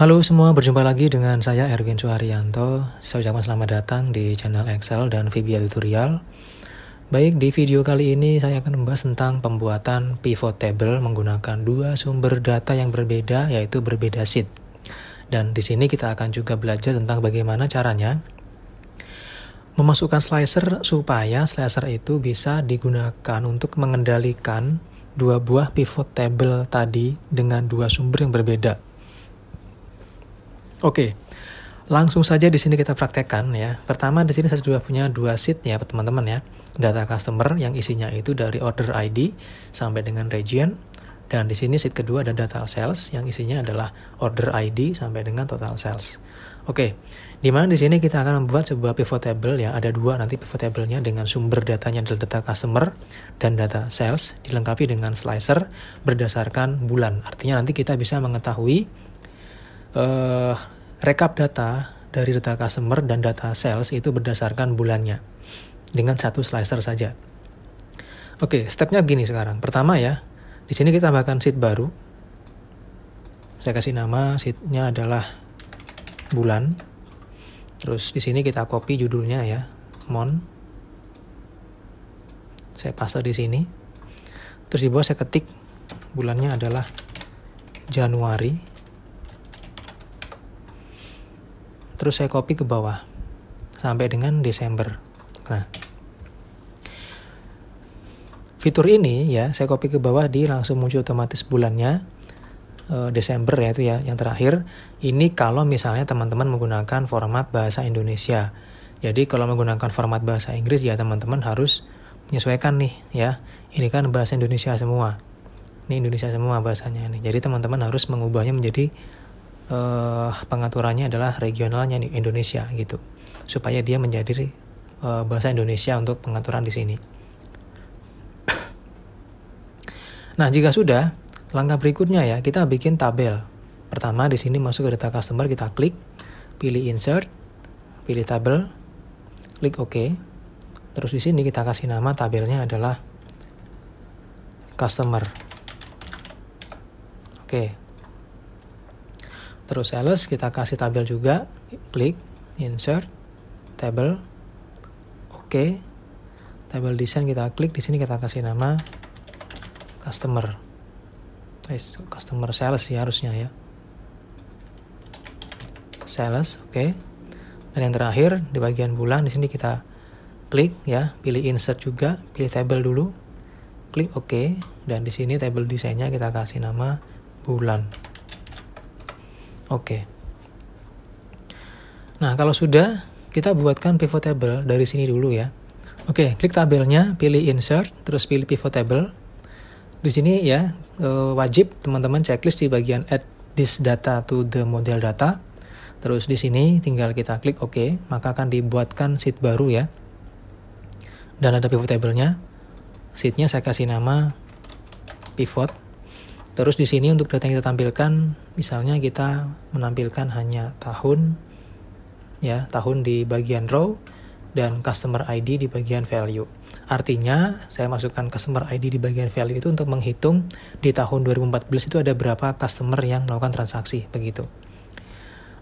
Halo semua, berjumpa lagi dengan saya Erwin Suharyanto. Saya ucapkan selamat datang di channel Excel dan VBA Tutorial. Baik, di video kali ini saya akan membahas tentang pembuatan pivot table menggunakan dua sumber data yang berbeda, yaitu berbeda sheet. Dan di sini kita akan juga belajar tentang bagaimana caranya memasukkan slicer supaya slicer itu bisa digunakan untuk mengendalikan dua buah pivot table tadi dengan dua sumber yang berbeda. Oke, langsung saja di sini kita praktekkan ya. Pertama di sini saya sudah punya dua sheet ya teman-teman ya. Data customer yang isinya itu dari order ID sampai dengan region. Dan di sini sheet kedua ada data sales yang isinya adalah order ID sampai dengan total sales. Oke, di mana di sini kita akan membuat sebuah pivot table ya. Ada dua nanti pivot table-nya dengan sumber datanya adalah data customer dan data sales dilengkapi dengan slicer berdasarkan bulan. Artinya nanti kita bisa mengetahui rekap data dari data customer dan data sales itu berdasarkan bulannya dengan satu slicer saja. Oke, stepnya gini sekarang. Pertama ya, di sini kita tambahkan sheet baru. Saya kasih nama sheetnya adalah bulan. Terus di sini kita copy judulnya ya, month. Saya paste di sini. Terus di bawah saya ketik bulannya adalah Januari. Terus saya copy ke bawah sampai dengan Desember. Nah, fitur ini ya saya copy ke bawah, dia langsung muncul otomatis bulannya Desember ya itu ya yang terakhir. Ini kalau misalnya teman-teman menggunakan format bahasa Indonesia. Jadi kalau menggunakan format bahasa Inggris ya teman-teman harus menyesuaikan nih ya. Ini kan bahasa Indonesia semua. Ini Indonesia semua bahasanya nih. Jadi teman-teman harus mengubahnya menjadi pengaturannya adalah regionalnya nih Indonesia gitu, supaya dia menjadi bahasa Indonesia untuk pengaturan di sini. Nah, jika sudah, langkah berikutnya ya kita bikin tabel. Pertama di sini masuk ke data customer, kita klik, pilih insert, pilih tabel, klik OK. Terus di sini kita kasih nama tabelnya adalah customer. Oke. Terus sales kita kasih tabel juga, klik, insert, table, oke. Table design kita klik, di sini kita kasih nama customer. Customer sales ya harusnya ya. Sales, oke. Dan yang terakhir di bagian bulan di sini kita klik ya, pilih insert juga, pilih table dulu, klik oke. Dan di sini table desainnya kita kasih nama bulan. Oke. Nah, kalau sudah, kita buatkan pivot table dari sini dulu ya. Oke, klik tabelnya, pilih insert, terus pilih pivot table. Di sini ya, wajib teman-teman checklist di bagian add this data to the model data. Terus di sini tinggal kita klik OK, maka akan dibuatkan sheet baru ya. Dan ada pivot table-nya. Sheet-nya saya kasih nama pivot. Terus di sini untuk data yang kita tampilkan, misalnya kita menampilkan hanya tahun ya, tahun di bagian row dan customer ID di bagian value. Artinya saya masukkan customer ID di bagian value itu untuk menghitung di tahun 2014 itu ada berapa customer yang melakukan transaksi begitu.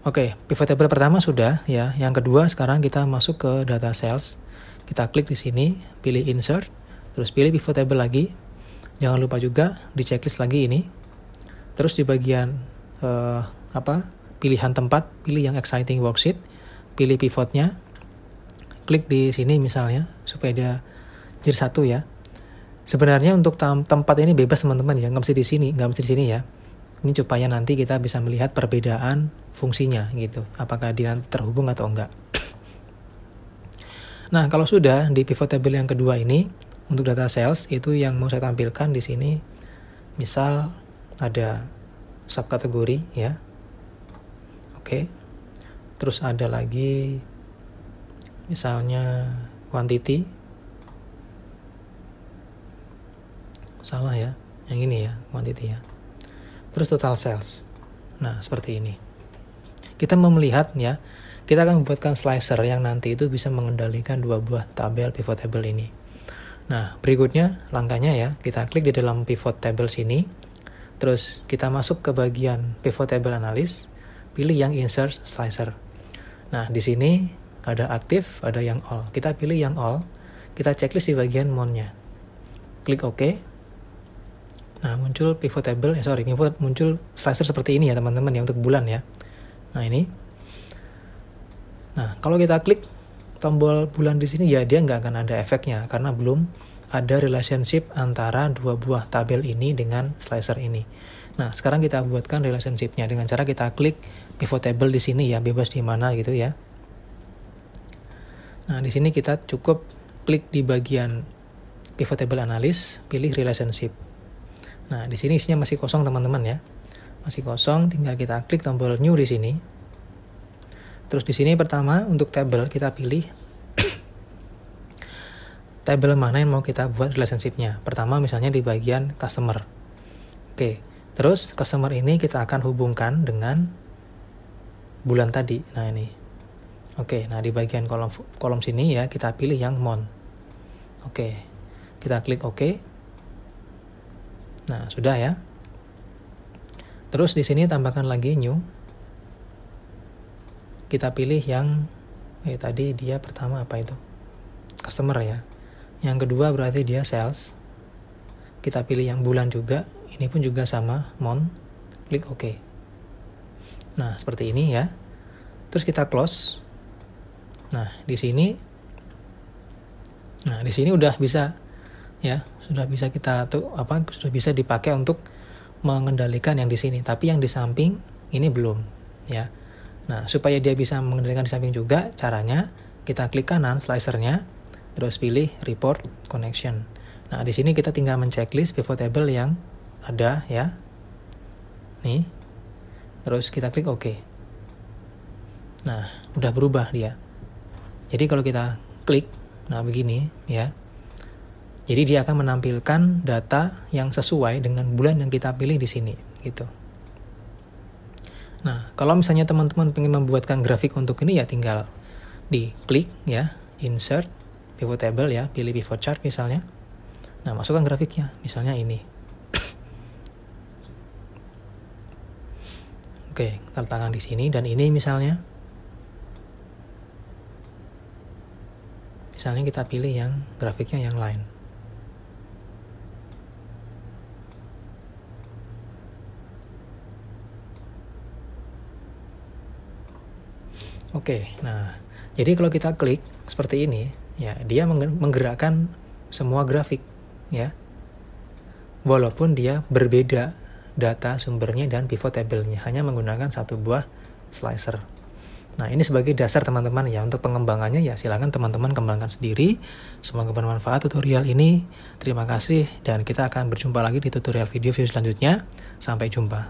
Oke, pivot table pertama sudah ya. Yang kedua sekarang kita masuk ke data sales. Kita klik di sini, pilih insert, terus pilih pivot table lagi. Jangan lupa juga di checklist lagi ini. Terus di bagian pilihan tempat, pilih yang exciting worksheet, pilih pivotnya, klik di sini misalnya supaya dia jadi satu ya. Sebenarnya untuk tempat ini bebas teman-teman ya, nggak mesti di sini ya. Ini supaya nanti kita bisa melihat perbedaan fungsinya gitu, apakah dia nanti terhubung atau enggak. Nah, kalau sudah di pivot table yang kedua ini, untuk data sales itu yang mau saya tampilkan di sini, misal ada subkategori ya. Oke. Terus ada lagi misalnya quantity. Salah ya, yang ini ya, quantity ya. Terus total sales. Nah, seperti ini. Kita mau melihat ya, kita akan membuatkan slicer yang nanti itu bisa mengendalikan dua buah tabel pivot table ini. Nah, berikutnya langkahnya ya, kita klik di dalam pivot table sini, terus kita masuk ke bagian pivot table analysis, pilih yang insert slicer. Nah, di sini ada aktif, ada yang all. Kita pilih yang all, kita checklist di bagian mount-nya. Klik OK. Nah, muncul pivot table, muncul slicer seperti ini ya teman-teman ya, untuk bulan ya. Nah, ini. Nah, kalau kita klik tombol bulan di sini ya dia nggak akan ada efeknya karena belum ada relationship antara dua buah tabel ini dengan slicer ini. Nah, sekarang kita buatkan relationship-nya dengan cara kita klik pivot table di sini ya, bebas di mana gitu ya. Nah, di sini kita cukup klik di bagian pivot table analysis, pilih relationship. Nah, di sini isinya masih kosong teman-teman ya. Masih kosong, tinggal kita klik tombol new di sini. Terus di sini pertama untuk table kita pilih table mana yang mau kita buat relationship-nya. Pertama misalnya di bagian customer. Oke, terus customer ini kita akan hubungkan dengan bulan tadi. Nah, ini. Oke, nah di bagian kolom sini ya kita pilih yang month. Oke, kita klik OK. Nah, sudah ya. Terus di sini tambahkan lagi new. Kita pilih yang tadi dia pertama apa itu? Customer ya. Yang kedua berarti dia sales. Kita pilih yang bulan juga. Ini pun juga sama, month. Klik OK. Nah, seperti ini ya. Terus kita close. Nah, di sini udah bisa ya, sudah bisa sudah bisa dipakai untuk mengendalikan yang di sini, tapi yang di samping ini belum ya. Nah, supaya dia bisa mengendalikan di samping juga, caranya kita klik kanan slicernya, terus pilih report connection. Nah, di sini kita tinggal menceklis pivot table yang ada ya. Nih. Terus kita klik OK. Nah, udah berubah dia. Jadi kalau kita klik, nah begini ya. Jadi dia akan menampilkan data yang sesuai dengan bulan yang kita pilih di sini, gitu. Nah, kalau misalnya teman-teman pengen membuatkan grafik untuk ini ya tinggal diklik ya, insert pivot table ya, pilih pivot chart misalnya. Nah, masukkan grafiknya, misalnya ini. Oke, kita letakkan di sini dan ini misalnya. Misalnya kita pilih yang grafiknya yang lain. Oke, nah jadi kalau kita klik seperti ini, ya dia menggerakkan semua grafik, ya, walaupun dia berbeda data sumbernya dan pivot table-nya, hanya menggunakan satu buah slicer. Nah, ini sebagai dasar teman-teman ya, untuk pengembangannya ya silakan teman-teman kembangkan sendiri. Semoga bermanfaat tutorial ini. Terima kasih dan kita akan berjumpa lagi di tutorial video selanjutnya. Sampai jumpa.